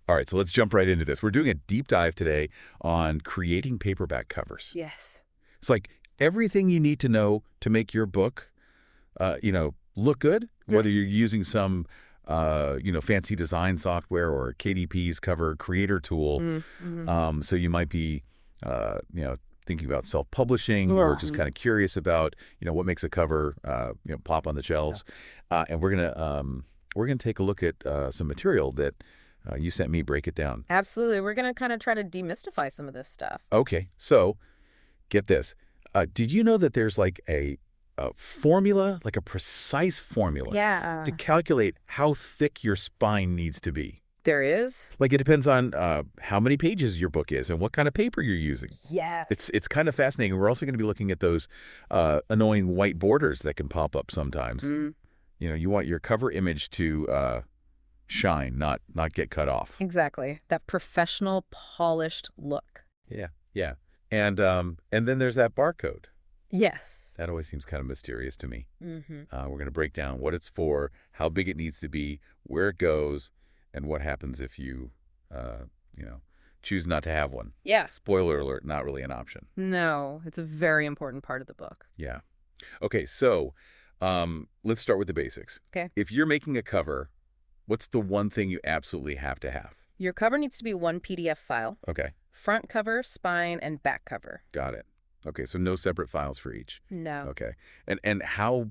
All right, so let's jump right into this. We're doing a deep dive today on creating paperback covers. Yes. It's like everything you need to know to make your book, look good, whether you're using some, fancy design software or KDP's cover creator tool. Mm-hmm. So you might be, thinking about self-publishing or just kind of curious about, what makes a cover, pop on the shelves. And we're gonna take a look at some material that you sent me. Break it down. Absolutely. We're going to kind of try to demystify some of this stuff. Okay, so get this. Did you know that there's like a formula, like a precise formula Yeah. to calculate how thick your spine needs to be? There is? Like it depends on how many pages your book is and what kind of paper you're using. Yes. It's kind of fascinating. We're also going to be looking at those annoying white borders that can pop up sometimes. You want your cover image to shine, not get cut off. Exactly. That professional, polished look. Yeah. And then there's that barcode. Yes. That always seems kind of mysterious to me. Mm-hmm. We're going to break down what it's for, how big it needs to be, where it goes, and what happens if you, choose not to have one. Yeah. Spoiler alert, not really an option. No, it's a very important part of the book. Yeah. Okay, so let's start with the basics. Okay. If you're making a cover, what's the one thing you absolutely have to have? Your cover needs to be one PDF file. Okay. Front cover, spine, and back cover. Got it. Okay, so no separate files for each. No. Okay. And how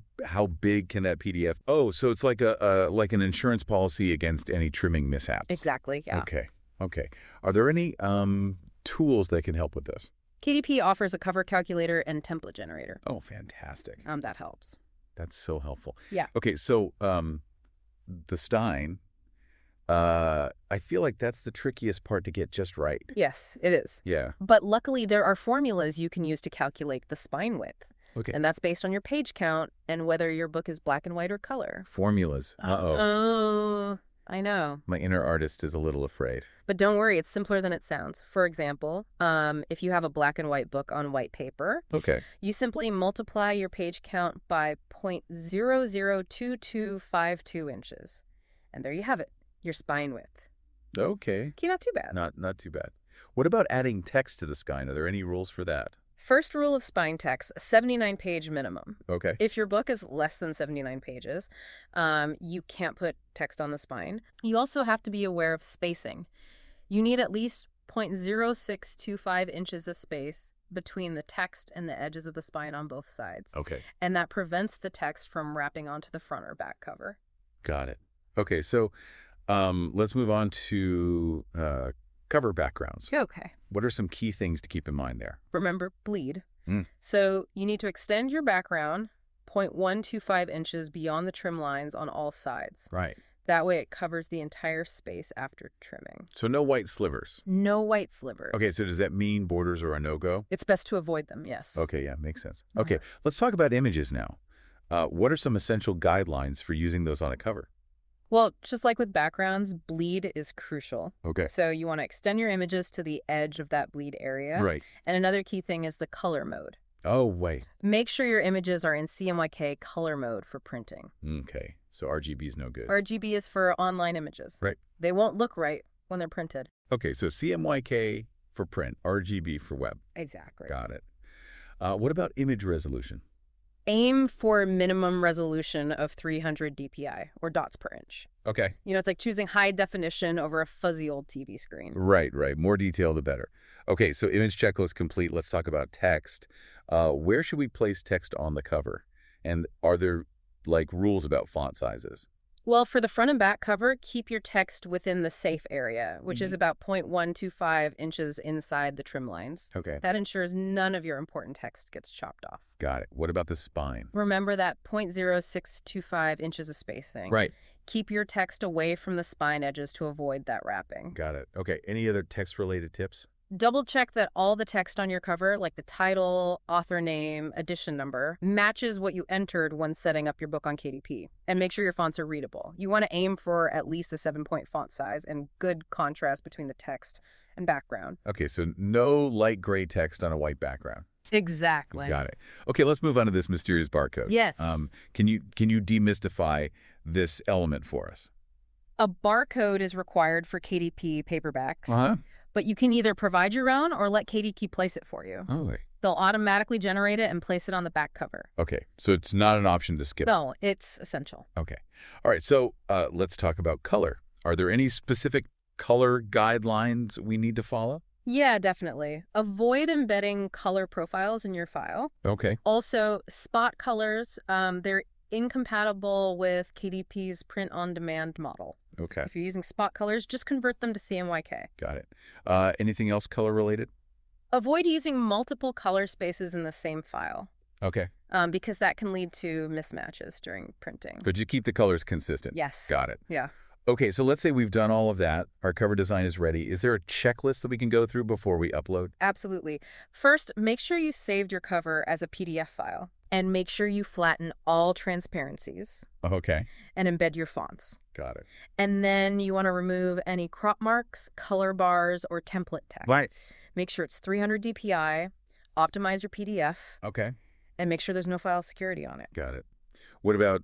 big can that PDF? Oh, so it's like like an insurance policy against any trimming mishaps. Exactly, yeah. Okay. Are there any tools that can help with this? KDP offers a cover calculator and template generator. Oh, fantastic. That helps. That's so helpful. Yeah. Okay, so the Stein, I feel like that's the trickiest part to get just right. Yes, it is. Yeah. But luckily, there are formulas you can use to calculate the spine width. Okay. And that's based on your page count and whether your book is black and white or color. Formulas. Uh-oh. Oh, I know. My inner artist is a little afraid. But don't worry, it's simpler than it sounds. For example, if you have a black and white book on white paper, Okay. you simply multiply your page count by 0.002252 inches. And there you have it, your spine width. Okay. Okay, not too bad. Not too bad. What about adding text to the spine? Are there any rules for that? First rule of spine text, 79-page minimum. Okay. If your book is less than 79 pages, you can't put text on the spine. You also have to be aware of spacing. You need at least 0.0625 inches of space between the text and the edges of the spine on both sides. Okay. And that prevents the text from wrapping onto the front or back cover. Got it. Okay, so let's move on to cover backgrounds. Okay. What are some key things to keep in mind there? Remember, bleed. Mm. So you need to extend your background 0.125 inches beyond the trim lines on all sides. Right. That way it covers the entire space after trimming. So no white slivers. No white slivers. Okay, so does that mean borders are a no-go? It's best to avoid them, yes. Okay, yeah, makes sense. Okay, let's talk about images now. What are some essential guidelines for using those on a cover? Well, just like with backgrounds, bleed is crucial. Okay. So you want to extend your images to the edge of that bleed area. Right. And another key thing is the color mode. Oh, wait. Make sure your images are in CMYK color mode for printing. Okay, so RGB is no good. RGB is for online images. Right. They won't look right when they're printed. Okay, so CMYK for print, RGB for web. Exactly. Got it. What about image resolution? Aim for a minimum resolution of 300 dpi, or dots per inch. Okay. It's like choosing high definition over a fuzzy old TV screen. Right. More detail, the better. Okay, so image checklist complete. Let's talk about text. Where should we place text on the cover? And are there, rules about font sizes? Well, for the front and back cover, keep your text within the safe area, which is about 0.125 inches inside the trim lines. Okay. That ensures none of your important text gets chopped off. Got it. What about the spine? Remember that 0.0625 inches of spacing. Right. Keep your text away from the spine edges to avoid that wrapping. Got it. Okay. Any other text-related tips? Double check that all the text on your cover, like the title, author name, edition number, matches what you entered when setting up your book on KDP. And make sure your fonts are readable. You want to aim for at least a 7-point font size and good contrast between the text and background. Okay, so no light gray text on a white background. Exactly. Got it. Okay, let's move on to this mysterious barcode. Yes. Can you demystify this element for us? A barcode is required for KDP paperbacks, Uh-huh. but you can either provide your own or let KDP place it for you. Oh, wait. They'll automatically generate it and place it on the back cover. Okay, so it's not an option to skip. No, it's essential. Okay. All right, so let's talk about color. Are there any specific color guidelines we need to follow? Yeah, definitely. Avoid embedding color profiles in your file. Okay. Also, spot colors, they're incompatible with KDP's print-on-demand model. Okay. If you're using spot colors, just convert them to CMYK. Got it. Anything else color-related? Avoid using multiple color spaces in the same file. Okay. Because that can lead to mismatches during printing. But you keep the colors consistent? Yes. Got it. Yeah. Okay, so let's say we've done all of that. Our cover design is ready. Is there a checklist that we can go through before we upload? Absolutely. First, make sure you saved your cover as a PDF file. And make sure you flatten all transparencies. Okay. And embed your fonts. Got it. And then you want to remove any crop marks, color bars, or template text. Right. Make sure it's 300 DPI, optimize your PDF, Okay. and make sure there's no file security on it. Got it. What about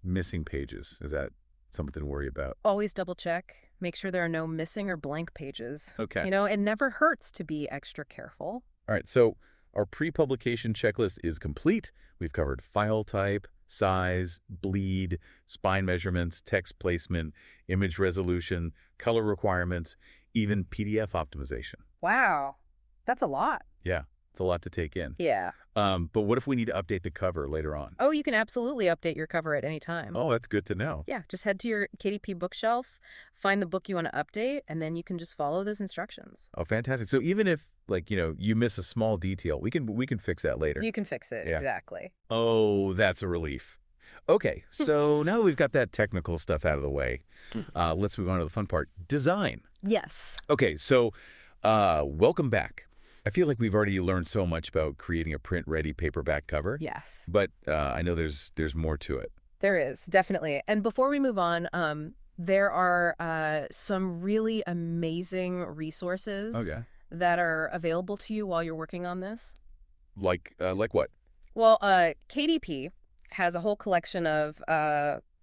missing pages? Is that something to worry about? Always double check. Make sure there are no missing or blank pages. Okay. You know, it never hurts to be extra careful. All right, so our pre-publication checklist is complete. We've covered file type, size, bleed, spine measurements, text placement, image resolution, color requirements, even PDF optimization. Wow. That's a lot. Yeah, it's a lot to take in. Yeah. But what if we need to update the cover later on? Oh, you can absolutely update your cover at any time. Oh, that's good to know. Yeah, just head to your KDP bookshelf, find the book you want to update, and then you can just follow those instructions. Oh, fantastic. So even if, like, you miss a small detail, we can fix that later. You can fix it, Yeah. exactly. Oh, that's a relief. Okay, so now that we've got that technical stuff out of the way, let's move on to the fun part, design. Yes. Okay, so welcome back. I feel like we've already learned so much about creating a print-ready paperback cover. Yes. But I know there's more to it. There is, definitely. And before we move on, there are some really amazing resources that are available to you while you're working on this. Like what? Well, KDP has a whole collection of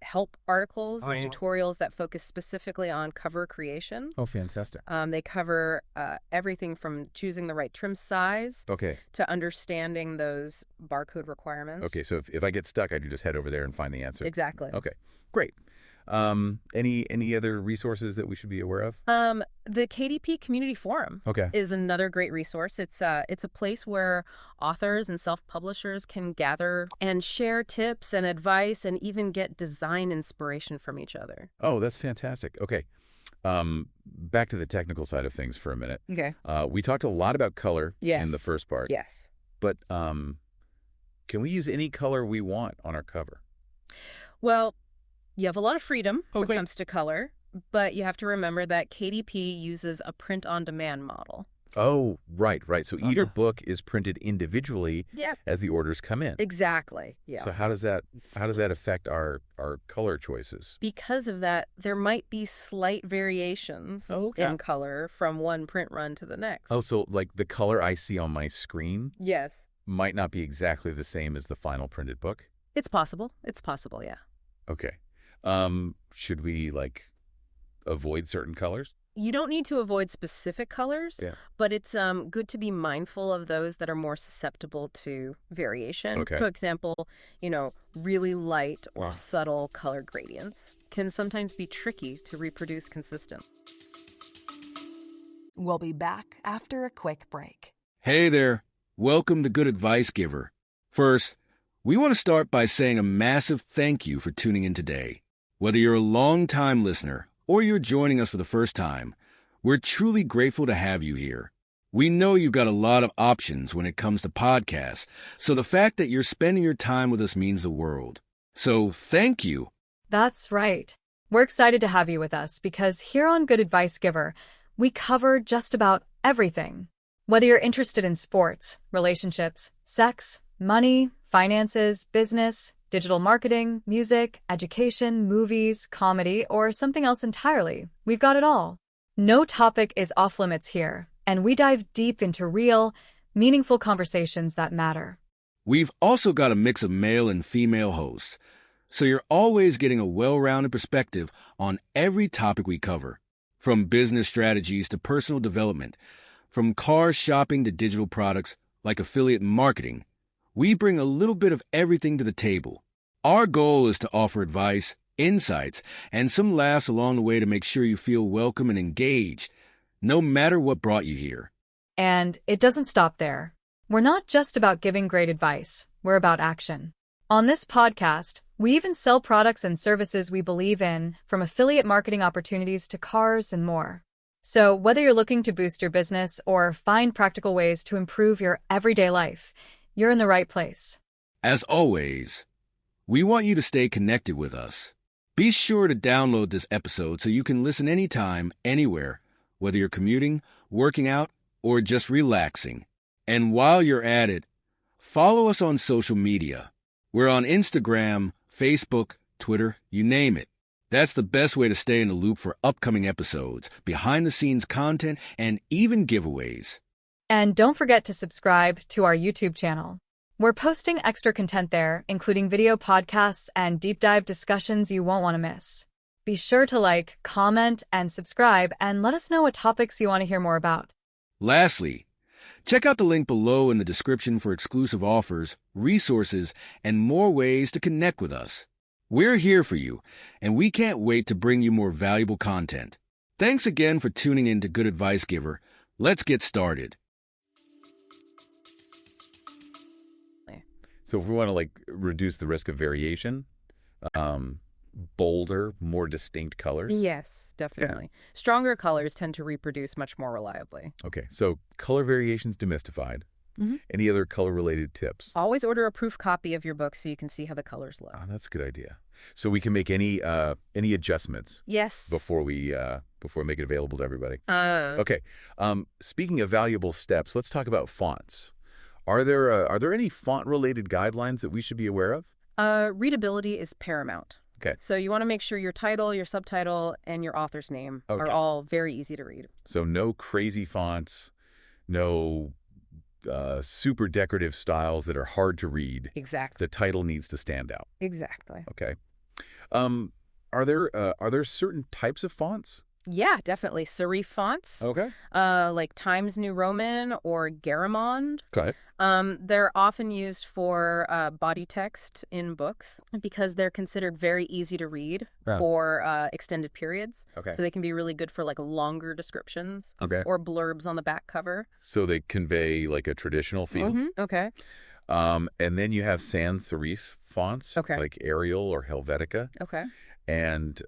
help articles, tutorials that focus specifically on cover creation. Oh, fantastic. They cover everything from choosing the right trim size to understanding those barcode requirements. Okay, so if I get stuck, I can just head over there and find the answer. Exactly. Okay, great. Any other resources that we should be aware of? The KDP Community Forum is another great resource. It's a place where authors and self-publishers can gather and share tips and advice and even get design inspiration from each other. Oh, that's fantastic. Okay. Back to the technical side of things for a minute. Okay. We talked a lot about color in the first part. Yes. But can we use any color we want on our cover? Well, you have a lot of freedom when it comes to color, but you have to remember that KDP uses a print-on-demand model. Oh, right. So each book is printed individually as the orders come in. Exactly. Yes. So how does that affect our color choices? Because of that, there might be slight variations in color from one print run to the next. Oh, so like the color I see on my screen might not be exactly the same as the final printed book? It's possible, yeah. Okay. Should we avoid certain colors? You don't need to avoid specific colors, but it's good to be mindful of those that are more susceptible to variation. For example, really light or subtle color gradients can sometimes be tricky to reproduce consistent. We'll be back after a quick break. Hey there. Welcome to Good Advice Giver. First, we want to start by saying a massive thank you for tuning in today. Whether you're a long-time listener or you're joining us for the first time, we're truly grateful to have you here. We know you've got a lot of options when it comes to podcasts, so the fact that you're spending your time with us means the world. So thank you. That's right. We're excited to have you with us because here on Good Advice Giver, we cover just about everything. Whether you're interested in sports, relationships, sex, money, finances, business, digital marketing, music, education, movies, comedy, or something else entirely, we've got it all. No topic is off limits here, and we dive deep into real, meaningful conversations that matter. We've also got a mix of male and female hosts. so you're always getting a well-rounded perspective on every topic we cover, from business strategies to personal development, from car shopping to digital products like affiliate marketing. We bring a little bit of everything to the table. Our goal is to offer advice, insights, and some laughs along the way to make sure you feel welcome and engaged, no matter what brought you here. And it doesn't stop there. We're not just about giving great advice, we're about action. On this podcast, we even sell products and services we believe in, from affiliate marketing opportunities to cars and more. So whether you're looking to boost your business or find practical ways to improve your everyday life, you're in the right place. As always, we want you to stay connected with us. Be sure to download this episode so you can listen anytime, anywhere, whether you're commuting, working out, or just relaxing. And while you're at it, follow us on social media. We're on Instagram, Facebook, Twitter, you name it. That's the best way to stay in the loop for upcoming episodes, behind-the-scenes content, and even giveaways. And don't forget to subscribe to our YouTube channel. We're posting extra content there, including video podcasts and deep dive discussions you won't want to miss. Be sure to like, comment, and subscribe, and let us know what topics you want to hear more about. Lastly, check out the link below in the description for exclusive offers, resources, and more ways to connect with us. We're here for you, and we can't wait to bring you more valuable content. Thanks again for tuning in to Good Advice Giver. Let's get started. So if we want to like reduce the risk of variation, bolder, more distinct colors. Yes, definitely. Stronger colors tend to reproduce much more reliably. Okay, so color variations demystified. Any other color-related tips? Always order a proof copy of your book so you can see how the colors look. Oh, that's a good idea. So we can make any adjustments. Yes. Before we make it available to everybody. Uh, Okay. Speaking of valuable steps, let's talk about fonts. Are there any font-related guidelines that we should be aware of? Readability is paramount. Okay. So you want to make sure your title, your subtitle, and your author's name are all very easy to read. So no crazy fonts, no super decorative styles that are hard to read. Exactly. The title needs to stand out. Exactly. Okay. Are there certain types of fonts? Yeah, definitely. Serif fonts, Okay. like Times New Roman or Garamond. Okay. They're often used for body text in books because they're considered very easy to read for extended periods. Okay. So they can be really good for like longer descriptions Okay. or blurbs on the back cover. So they convey like a traditional feel. Okay. And then you have sans serif fonts, Okay. like Arial or Helvetica. Okay. And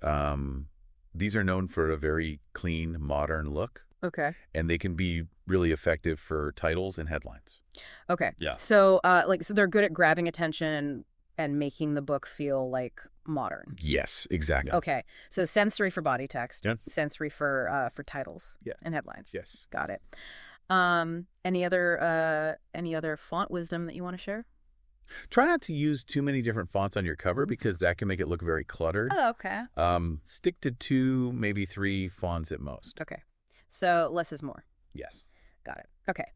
these are known for a very clean, modern look, Okay. and they can be really effective for titles and headlines. Okay. Yeah. So so they're good at grabbing attention and making the book feel like modern. Yes, exactly. Okay. So sensory for body text, Yeah. sensory for titles Yeah. and headlines. Yes. Got it. Any other font wisdom that you want to share? Try not to use too many different fonts on your cover because that can make it look very cluttered. Oh, okay. Stick to 2, maybe 3 fonts at most. Okay. So less is more. Yes. Got it. Okay.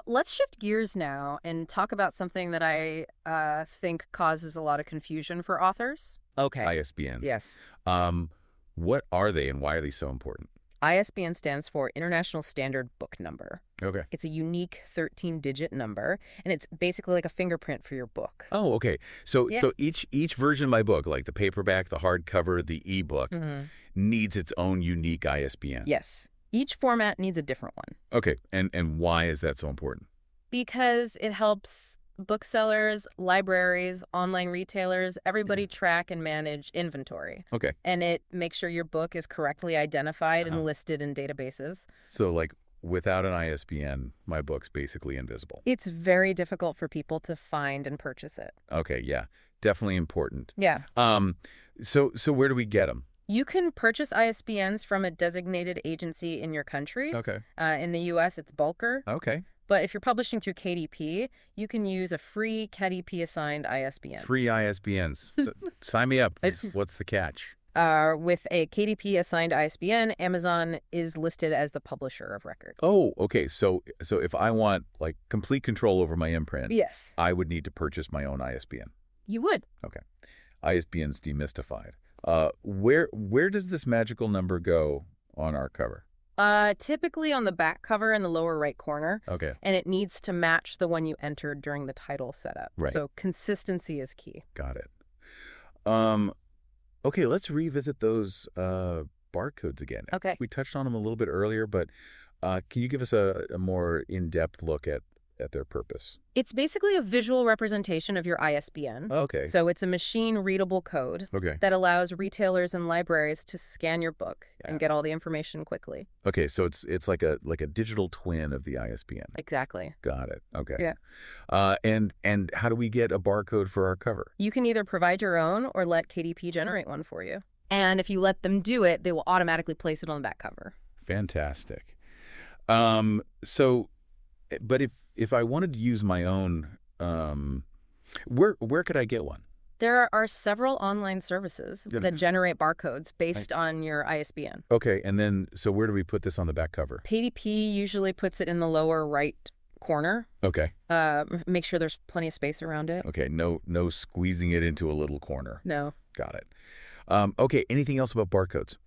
Let's shift gears now and talk about something that I think causes a lot of confusion for authors. Okay. ISBNs. Yes. What are they and why are they so important? ISBN stands for International Standard Book Number. Okay. It's a unique 13-digit number, and it's basically like a fingerprint for your book. Oh, okay. So Yeah. so each version of my book, like the paperback, the hardcover, the ebook, needs its own unique ISBN. Yes. Each format needs a different one Okay. And why is that so important? because it helps booksellers, libraries, online retailers, everybody track and manage inventory. Okay. And it makes sure your book is correctly identified and listed in databases. So like without an ISBN, my book's basically invisible. It's very difficult for people to find and purchase it. Okay, yeah. Definitely important. Yeah. So where do we get them? You can purchase ISBNs from a designated agency in your country. Okay. In the U.S., it's Bulker. Okay. But if you're publishing through KDP, you can use a free KDP-assigned ISBN. Free ISBNs. So, sign me up. What's the catch? With a KDP-assigned ISBN, Amazon is listed as the publisher of record. Oh, okay. So if I want like complete control over my imprint, Yes. I would need to purchase my own ISBN. You would. Okay. ISBNs demystified. Where does this magical number go on our cover? Typically on the back cover in the lower right corner. Okay. And it needs to match the one you entered during the title setup. Right. So consistency is key. Got it. Okay, let's revisit those barcodes again. Okay. We touched on them a little bit earlier, but can you give us a more in-depth look at their purpose? It's basically a visual representation of your ISBN. Okay. So it's a machine-readable code Okay. that allows retailers and libraries to scan your book and get all the information quickly. Okay, so it's like a digital twin of the ISBN. Exactly. Got it. Okay. Yeah. And how do we get a barcode for our cover? You can either provide your own or let KDP generate one for you. And if you let them do it, they will automatically place it on the back cover. Fantastic. But if I wanted to use my own, where could I get one? There are several online services that generate barcodes based on your ISBN. Okay, and then, so where do we put this on the back cover? KDP usually puts it in the lower right corner. Okay. Make sure there's plenty of space around it. Okay, no squeezing it into a little corner. No. Got it. Okay, anything else about barcodes?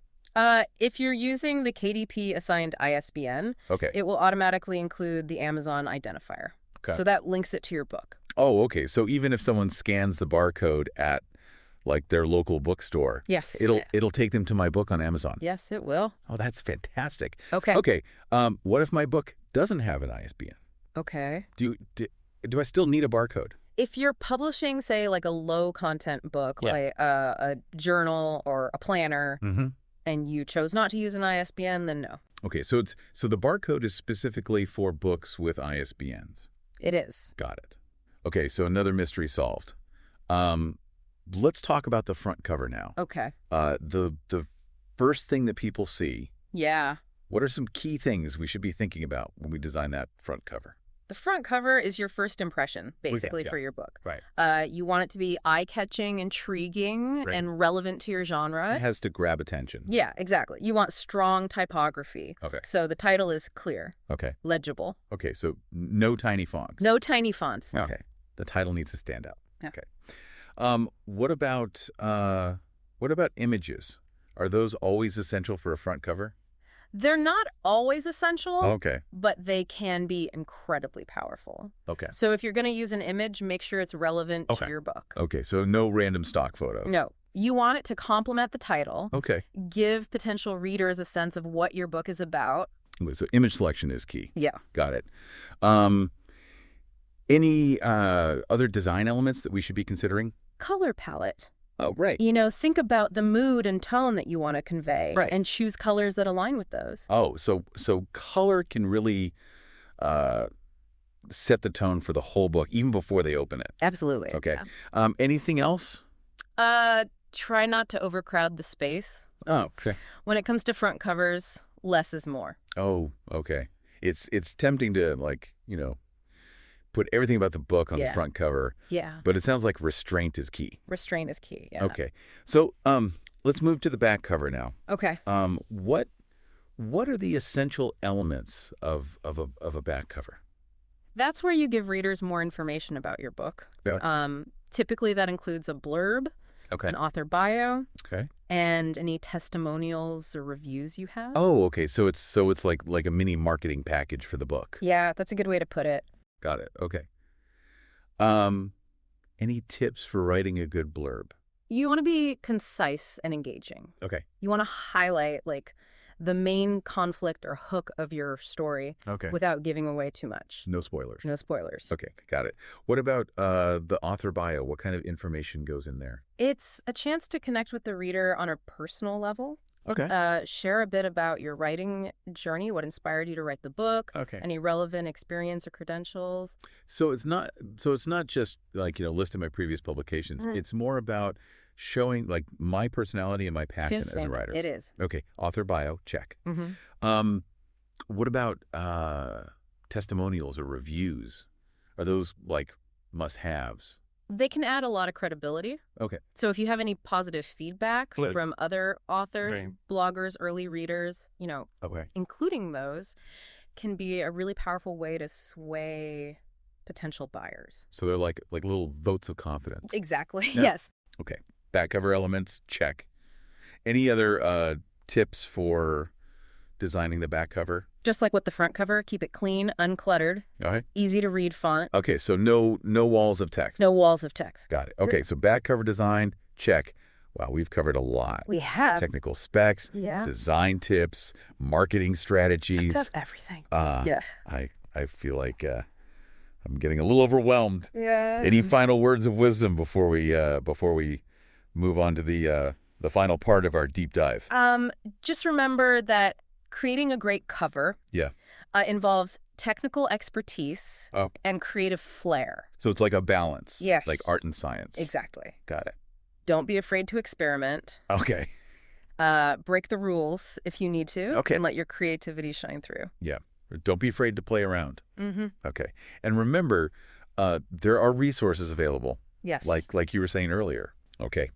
If you're using the KDP assigned ISBN, Okay. it will automatically include the Amazon identifier. Okay. So that links it to your book. Oh, okay. So even if someone scans the barcode at like their local bookstore, Yes. it'll take them to my book on Amazon. Yes, it will. Oh, that's fantastic. Okay. Okay. What if my book doesn't have an ISBN? Okay. Do I still need a barcode? If you're publishing, say, like a low-content book, like a journal or a planner, and you chose not to use an ISBN, then no. Okay, so the barcode is specifically for books with ISBNs. It is. Got it. Okay, so another mystery solved. Let's talk about the front cover now. Okay. The first thing that people see. Yeah. What are some key things we should be thinking about when we design that front cover? The front cover is your first impression, basically, for your book. Right. You want it to be eye-catching, intriguing, and relevant to your genre. It has to grab attention. Yeah, exactly. You want strong typography. Okay. So the title is clear. Okay. Legible. Okay, so no tiny fonts. No tiny fonts. Okay. The title needs to stand out. Yeah. Okay. What about images? Are those always essential for a front cover? They're not always essential, Okay. but they can be incredibly powerful. Okay. So if you're going to use an image, make sure it's relevant to your book. Okay, so no random stock photos. No. You want it to complement the title. Okay. Give potential readers a sense of what your book is about. So image selection is key. Yeah. Got it. Any other design elements that we should be considering? Color palette. Oh, right. You know, think about the mood and tone that you want to convey and choose colors that align with those. Oh, so color can really set the tone for the whole book, even before they open it. Absolutely. Okay. Yeah. Anything else? Try not to overcrowd the space. Oh, okay. When it comes to front covers, less is more. Oh, okay. It's tempting to, like, put everything about the book on the front cover. Yeah. But it sounds like restraint is key. Restraint is key, yeah. Okay. So let's move to the back cover now. Okay. What are the essential elements of a back cover? That's where you give readers more information about your book. Typically that includes a blurb, an author bio, and any testimonials or reviews you have. Oh, okay. So it's like a mini marketing package for the book. Yeah, that's a good way to put it. Got it. Okay. Any tips for writing a good blurb? You want to be concise and engaging. Okay. You want to highlight, like, the main conflict or hook of your story without giving away too much. No spoilers. No spoilers. Okay, got it. What about the author bio? What kind of information goes in there? It's a chance to connect with the reader on a personal level. Okay. Share a bit about your writing journey, what inspired you to write the book, any relevant experience or credentials. So it's not just like, listing my previous publications. It's more about showing like my personality and my passion as a writer. It is. Okay. Author bio, check. What about testimonials or reviews? Are those like must-haves? They can add a lot of credibility. Okay. So if you have any positive feedback from other authors, bloggers, early readers, including those, can be a really powerful way to sway potential buyers. So they're like little votes of confidence. Exactly. Yeah. Yes. Okay. Back cover elements, check. Any other tips for designing the back cover? Just like with the front cover, keep it clean, uncluttered, Okay. easy to read font. Okay, so no walls of text. No walls of text. Got it. Okay, so back cover design, check. Wow, we've covered a lot. We have. Technical specs, design tips, marketing strategies. That's everything. I feel like I'm getting a little overwhelmed. Yeah. Any final words of wisdom before we move on to the final part of our deep dive? Just remember that creating a great cover involves technical expertise and creative flair. So it's like a balance. Yes. Like art and science. Exactly. Got it. Don't be afraid to experiment. Okay. Break the rules if you need to. Okay. And let your creativity shine through. Yeah. Don't be afraid to play around. Mm-hmm. Okay. And remember, there are resources available. Yes. Like you were saying earlier. Okay.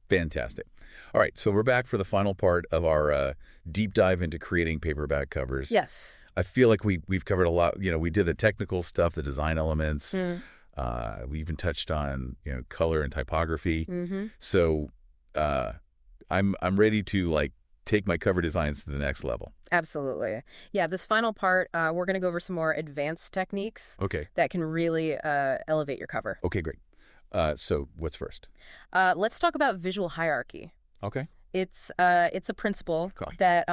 Fantastic. All right. So we're back for the final part of our deep dive into creating paperback covers. Yes. I feel like we've covered a lot. You know, we did the technical stuff, the design elements. We even touched on, color and typography. Mm-hmm. So I'm ready to take my cover designs to the next level. Absolutely. Yeah, this final part, we're going to go over some more advanced techniques that can really elevate your cover. Okay, great. So what's first? Let's talk about visual hierarchy. Okay. It's a principle that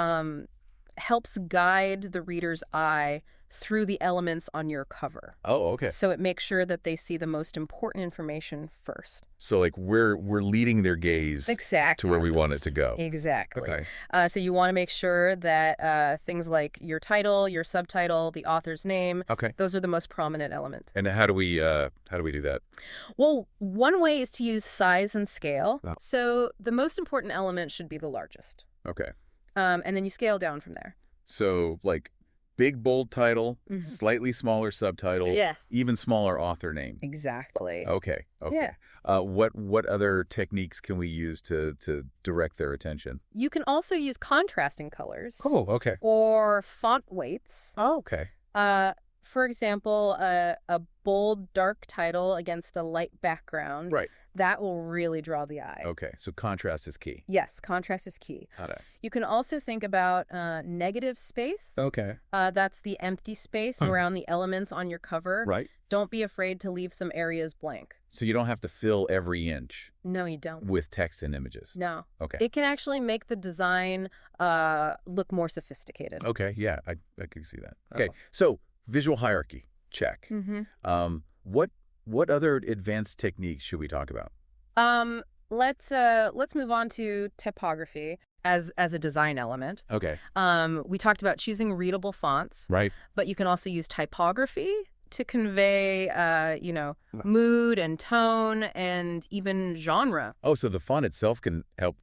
helps guide the reader's eye through the elements on your cover. Oh, okay. So it makes sure that they see the most important information first. So we're leading their gaze to where we want it to go. Exactly. Okay. So you want to make sure that things like your title, your subtitle, the author's name, those are the most prominent elements. And how do we do that? Well, one way is to use size and scale. Oh. So the most important element should be the largest. Okay. And then you scale down from there. So big, bold title, slightly smaller subtitle, even smaller author name. Exactly. Okay. Yeah. What other techniques can we use to direct their attention? You can also use contrasting colors. Oh, okay. Or font weights. Oh, okay. For example, a bold, dark title against a light background. Right. That will really draw the eye. Okay, so contrast is key. Yes, contrast is key. Got it. You can also think about negative space. Okay. That's the empty space around the elements on your cover. Right. Don't be afraid to leave some areas blank. So you don't have to fill every inch. No, you don't. With text and images. No. Okay. It can actually make the design look more sophisticated. Okay, yeah, I can see that. Okay, so visual hierarchy, check. Mm-hmm. What other advanced techniques should we talk about? Let's move on to typography as a design element. Okay. We talked about choosing readable fonts. Right. But you can also use typography to convey, mood and tone and even genre. Oh, so the font itself can help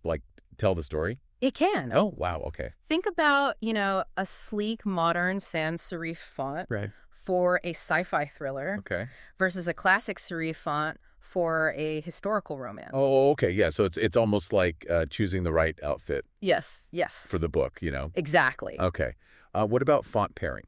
tell the story? It can. Oh, wow. Okay. Think about, a sleek, modern sans serif font for a sci-fi thriller versus a classic serif font for a historical romance. Oh, okay. Yeah. So it's almost like choosing the right outfit. Yes. For the book, Exactly. Okay. What about font pairing?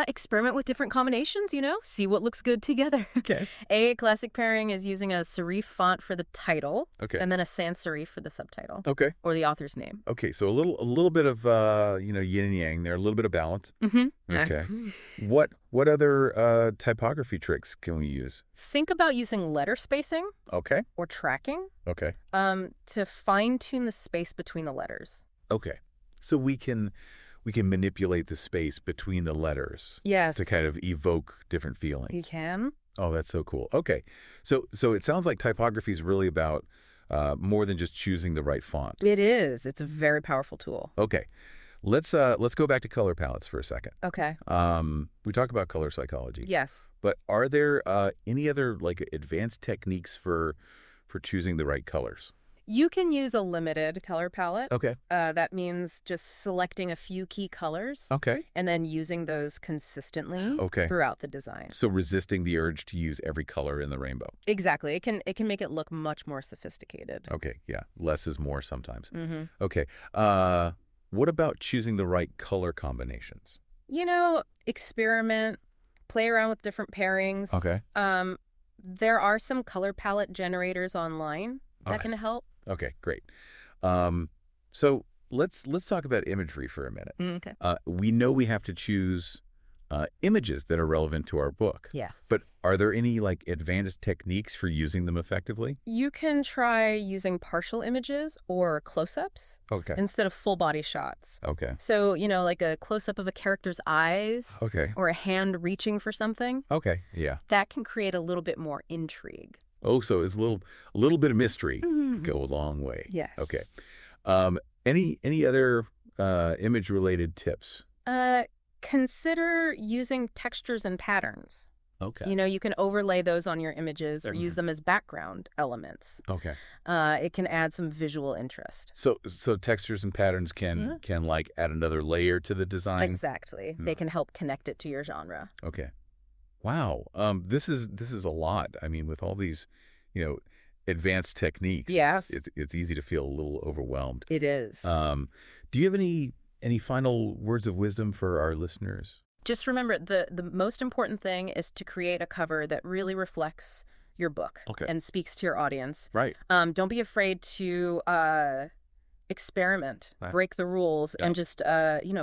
Experiment with different combinations, see what looks good together. Okay. A classic pairing is using a serif font for the title. Okay. And then a sans serif for the subtitle. Okay. Or the author's name. Okay. So a little bit of, yin and yang there, a little bit of balance. Mm-hmm. Okay. What other typography tricks can we use? Think about using letter spacing. Okay. Or tracking. Okay. To fine-tune the space between the letters. Okay. So we can manipulate the space between the letters. Yes. To kind of evoke different feelings. You can. Oh, that's so cool. Okay. So it sounds like typography is really about more than just choosing the right font. It is. It's a very powerful tool. Okay. Let's go back to color palettes for a second. Okay. We talk about color psychology. Yes. But are there any other advanced techniques for choosing the right colors? You can use a limited color palette. Okay. That means just selecting a few key colors. Okay. And then using those consistently throughout the design. So resisting the urge to use every color in the rainbow. Exactly. It can make it look much more sophisticated. Okay. Yeah. Less is more sometimes. Mm-hmm. Okay. What about choosing the right color combinations? Experiment, play around with different pairings. Okay. There are some color palette generators online that Okay. can help. Okay, great. So let's talk about imagery for a minute. Okay. We know we have to choose images that are relevant to our book. Yes. But are there any like advanced techniques for using them effectively? You can try using partial images or close-ups Okay. instead of full body shots. Okay. So, like a close-up of a character's eyes Okay. or a hand reaching for something, Okay. Yeah. that can create a little bit more intrigue. Oh, so it's a little bit of mystery could go a long way. Yes. Okay. Any other image related tips? Consider using textures and patterns. Okay. You can overlay those on your images or use them as background elements. Okay. It can add some visual interest. So textures and patterns can like add another layer to the design. Exactly. They can help connect it to your genre. Okay. Wow. This is a lot. I mean, with all these, advanced techniques. Yes. It's easy to feel a little overwhelmed. It is. Do you have any final words of wisdom for our listeners? Just remember, the most important thing is to create a cover that really reflects your book and speaks to your audience. Right. Don't be afraid to experiment, break the rules, and just,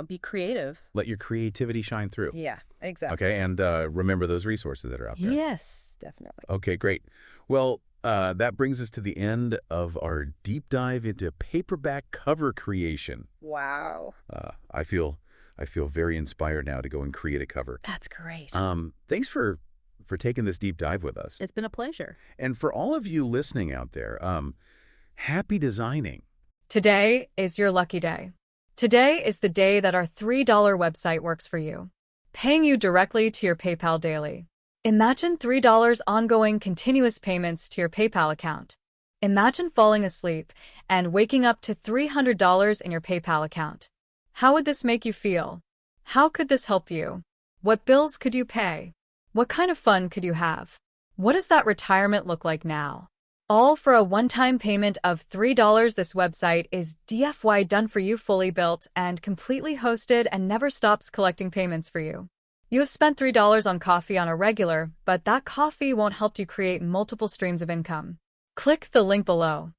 be creative. Let your creativity shine through. Yeah, exactly. Okay, and remember those resources that are out there. Yes, definitely. Okay, great. Well, that brings us to the end of our deep dive into paperback cover creation. Wow. I feel very inspired now to go and create a cover. That's great. Thanks for taking this deep dive with us. It's been a pleasure. And for all of you listening out there, happy designing. Today is your lucky day. Today is the day that our $3 website works for you, paying you directly to your PayPal daily. Imagine $3 ongoing continuous payments to your PayPal account. Imagine falling asleep and waking up to $300 in your PayPal account. How would this make you feel? How could this help you? What bills could you pay? What kind of fun could you have? What does that retirement look like now? All for a one-time payment of $3. This website is DFY done for you, fully built and completely hosted, and never stops collecting payments for you. You have spent $3 on coffee on a regular, but that coffee won't help you create multiple streams of income. Click the link below.